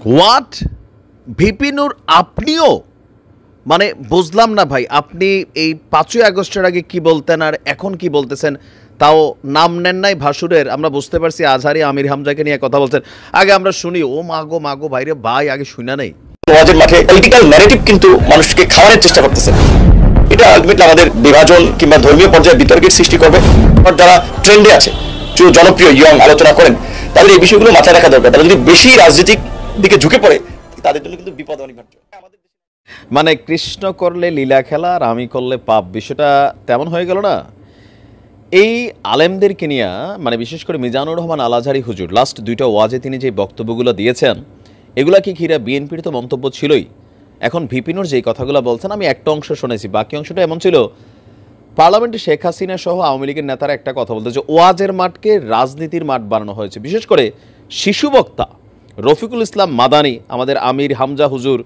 What? VP নূর আপনিও? মানে বুঝলাম না ভাই, আপনি এই ৫ই আগস্টের আগে কি বলতেন আর এখন কি বলতেছেন? তাও নাম নেন নাই ভাসুরের। আমরা বুঝতে পারছি আজহারি আমির হামজাকে নিয়ে কথা বলছেন। আগে আমরা শুনি, ও মাগো মাগো ভাইরে ভাই, আগে শুনা নেই। ওয়াজের মাঠে পলিটিক্যাল ন্যারেটিভ কিন্তু মানুষকে খাওয়ানোর চেষ্টা করতেছে। এটা আলটিমেটলি আমাদের বিভাজন কিংবা ধর্মীয় পর্যায়ে বিতর্কের সৃষ্টি করবে। যারা ট্রেন্ডে আছে, জনপ্রিয় ইয়ং আলোচনা করেন, তাদের এই বিষয়গুলো মাথায় রাখা দরকার। তারা যদি বেশি রাজনৈতিক দিকে ঝুঁকে পড়ে, তাদের জন্য কিন্তু বিপদ অনিবার্য। মানে কৃষ্ণ করলে লীলা খেলা আর আমি করলে পাপ, বিষয়টা তেমন হয়ে গেল না? এই আলেমদেরকে নিয়ে, মানে বিশেষ করে মিজানুর রহমান আল আজহারি হুজুর লাস্ট 2টা ওয়াজে তিনি যে বক্তব্যগুলো দিয়েছেন, এগুলাকে ঘিরে বিএনপির তো মন্তব্য ছিলই। এখন ভিপি নূর যেই কথাগুলো বলছেন, আমি একটা অংশ শুনেছি, বাকি অংশটা এমন ছিল, পার্লামেন্টে শেখ হাসিনা সহ আওয়ামী লীগের নেতারা একটা কথা বলতে, যে ওয়াজের মাঠকে রাজনীতির মাঠ বানানো হয়েছে। বিশেষ করে শিশু বক্তা রফিকুল ইসলাম মাদানি, আমাদের আমির হামজা হুজুর,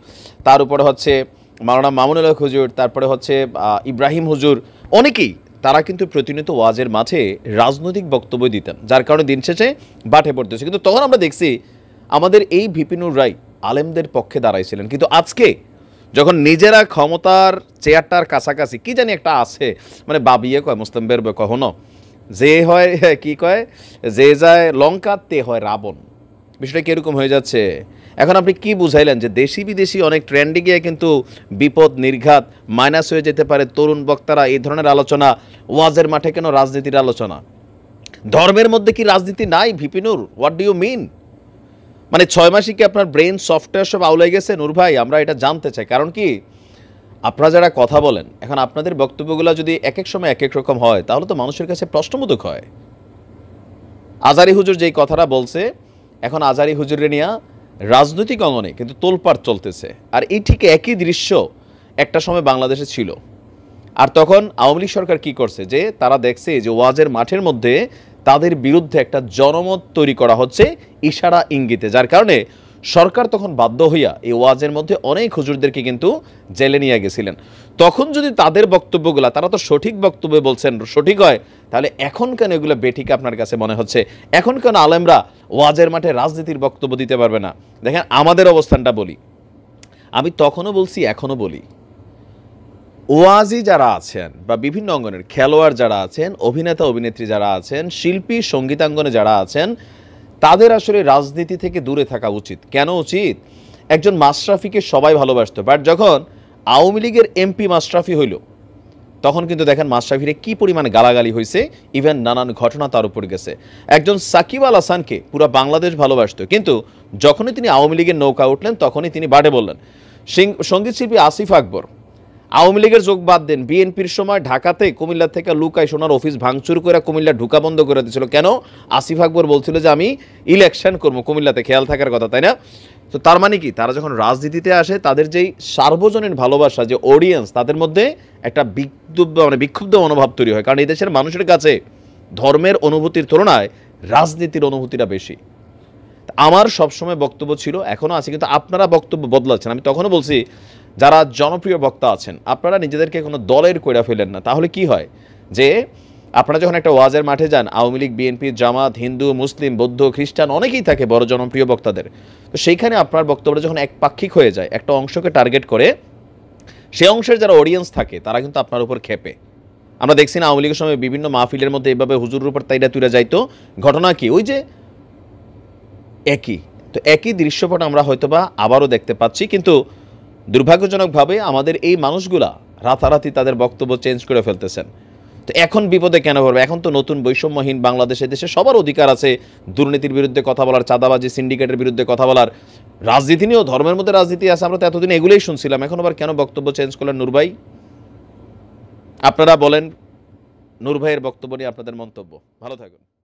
তার উপরে হচ্ছে মাওলানা মামুনুল হক হুজুর, তারপরে হচ্ছে ইব্রাহিম হুজুর, অনেকেই তারা কিন্তু প্রতিনিয়ত ওয়াজের মাঝে রাজনৈতিক বক্তব্য দিতেন, যার কারণে দিন শেষে বাটে পড়তেছে। কিন্তু তখন আমরা দেখছি আমাদের এই ভিপি নূর রায় আলেমদের পক্ষে দাঁড়াইছিলেন। কিন্তু আজকে যখন নিজেরা ক্ষমতার চেয়ারটার কাছাকাছি, কি জানি একটা আছে, মানে বাবিয়ে কয় মুস্তাম্বের কখনো যে হয় কি কয়, যে যায় লঙ্কা তে হয় রাবণ, বিষয়টা কীরকম হয়ে যাচ্ছে। এখন আপনি কি বুঝাইলেন যে দেশি বিদেশি অনেক ট্রেন্ডে গিয়ে কিন্তু বিপদ নির্ঘাত মাইনাস হয়ে যেতে পারে তরুণ বক্তারা এই ধরনের আলোচনা? ওয়াজের মাঠে কেন রাজনীতির আলোচনা? ধর্মের মধ্যে কি রাজনীতি নাই VP Nur? What do you mean? মানে 6 মাসে কি আপনার ব্রেন সফটওয়্যার সব আউলাই গেছে নূর ভাই? আমরা এটা জানতে চাই। কারণ কি, আপনারা যারা কথা বলেন, এখন আপনাদের বক্তব্যগুলো যদি এক এক সময় এক এক রকম হয়, তাহলে তো মানুষের কাছে প্রশ্নবোধক হয়। আজহারি হুজুর যেই কথাটা বলছে, এখন আজহারি হুজুরের নিয়ে রাজনৈতিক অঙ্গনে কিন্তু তোলপাড় চলতেছে। আর এই ঠিক একই দৃশ্য একটা সময় বাংলাদেশে ছিল। আর তখন আওয়ামী লীগ সরকার কি করছে, যে তারা দেখছে যে ওয়াজের মাঠের মধ্যে তাদের বিরুদ্ধে একটা জনমত তৈরি করা হচ্ছে ইশারা ইঙ্গিতে, যার কারণে সরকার তখন বাধ্য হইয়া এই ওয়াজের মধ্যে অনেক হুজুরদেরকে কিন্তু জেলে নিয়ে গেছিলেন। তখন যদি তাদের বক্তব্যগুলা, তারা তো সঠিক বক্তব্য বলছেন, সঠিক হয়, তাহলে এখন কেন এগুলো বেঠিক আপনার কাছে মনে হচ্ছে? এখন কেন আলেমরা ওয়াজের মাঠে রাজনীতির বক্তব্য দিতে পারবে না? দেখেন আমাদের অবস্থানটা বলি, আমি তখনও বলছি এখনও বলি, ওয়াজি যারা আছেন বা বিভিন্ন অঙ্গনের খেলোয়াড় যারা আছেন, অভিনেতা অভিনেত্রী যারা আছেন, শিল্পী সঙ্গীতাঙ্গনে যারা আছেন, তাদের আসলে রাজনীতি থেকে দূরে থাকা উচিত। কেন উচিত? একজন মাশরাফিকে সবাই ভালোবাসতো, বাট যখন আওয়ামী লীগের এমপি মাশরাফি হইল, তখন কিন্তু দেখেন মাশরাফিরে কি পরিমাণে গালাগালি হয়েছে, ইভেন নানান ঘটনা তার উপর গেছে। একজন সাকিব আল হাসানকে পুরো বাংলাদেশ ভালোবাসতো, কিন্তু যখনই তিনি আওয়ামী লীগের নৌকা উঠলেন, তখনই তিনি বাড়ে বললেন। সঙ্গীত শিল্পী আসিফ আকবর, আওয়ামী লীগের যোগ বাদ দেন, বিএনপির সময় ঢাকাতে কুমিল্লা থেকে লুকাই সোনার অফিস ভাঙচুর করে কুমিল্লা ঢুকা বন্ধ করে দিয়েছিল। কেন? আসিফ আকবর বলছিল যে আমি ইলেকশন করবো কুমিল্লাতে, খেয়াল থাকার কথা, তাই না? তো তার মানে কি, তারা যখন রাজনীতিতে আসে, তাদের যেই সার্বজনীন ভালোবাসা, যে অডিয়েন্স, তাদের মধ্যে একটা বিক্ষুব্ধ মনোভাব তৈরি হয়। কারণ এই দেশের মানুষের কাছে ধর্মের অনুভূতির তুলনায় রাজনীতির অনুভূতিটা বেশি। আমার সবসময় বক্তব্য ছিল, এখনও আছে, কিন্তু আপনারা বক্তব্য বদলাচ্ছেন। আমি তখনও বলছি, যারা জনপ্রিয় বক্তা আছেন, আপনারা নিজেদেরকে কোনো দলের কইরা ফেলেন না। তাহলে কি হয়, যে আপনারা যখন একটা ওয়াজের মাঠে যান, আওয়ামী লীগ, বিএনপি, জামাত, হিন্দু, মুসলিম, বৌদ্ধ, খ্রিস্টান অনেকেই থাকে বড় জনপ্রিয় বক্তাদের। তো সেইখানে আপনার বক্তব্যটা যখন একপাক্ষিক হয়ে যায়, একটা অংশকে টার্গেট করে, সেই অংশের যারা অডিয়েন্স থাকে তারা কিন্তু আপনার উপর খেপে। আমরা দেখছি না আওয়ামী লীগের সময় বিভিন্ন মাহফিলের মধ্যে এভাবে হুজুরের উপর তাইরা তুইরা যাইতো। ঘটনা কি, ওই যে একই দৃশ্যপট আমরা হয়তোবা আবারও দেখতে পাচ্ছি। কিন্তু দুর্ভাগ্যজনকভাবে আমাদের এই মানুষগুলা রাতারাতি তাদের বক্তব্য চেঞ্জ করে ফেলতেছেন। তো এখন বিপদে কেন পড়বে? এখন তো নতুন বৈষম্যহীন বাংলাদেশে, দেশে সবার অধিকার আছে দুর্নীতির বিরুদ্ধে কথা বলার, চাঁদাবাজি, সিন্ডিকেটের বিরুদ্ধে কথা বলার। রাজনীতি নিয়েও ধর্মের মধ্যে রাজনীতি আছে, আমরা তো এতদিন এগুলোই শুনছিলাম। এখন আবার কেন বক্তব্য চেঞ্জ করলেন নূর ভাই? আপনারা বলেন, নূর ভাইয়ের বক্তব্য নিয়ে আপনাদের মন্তব্য। ভালো থাকুন।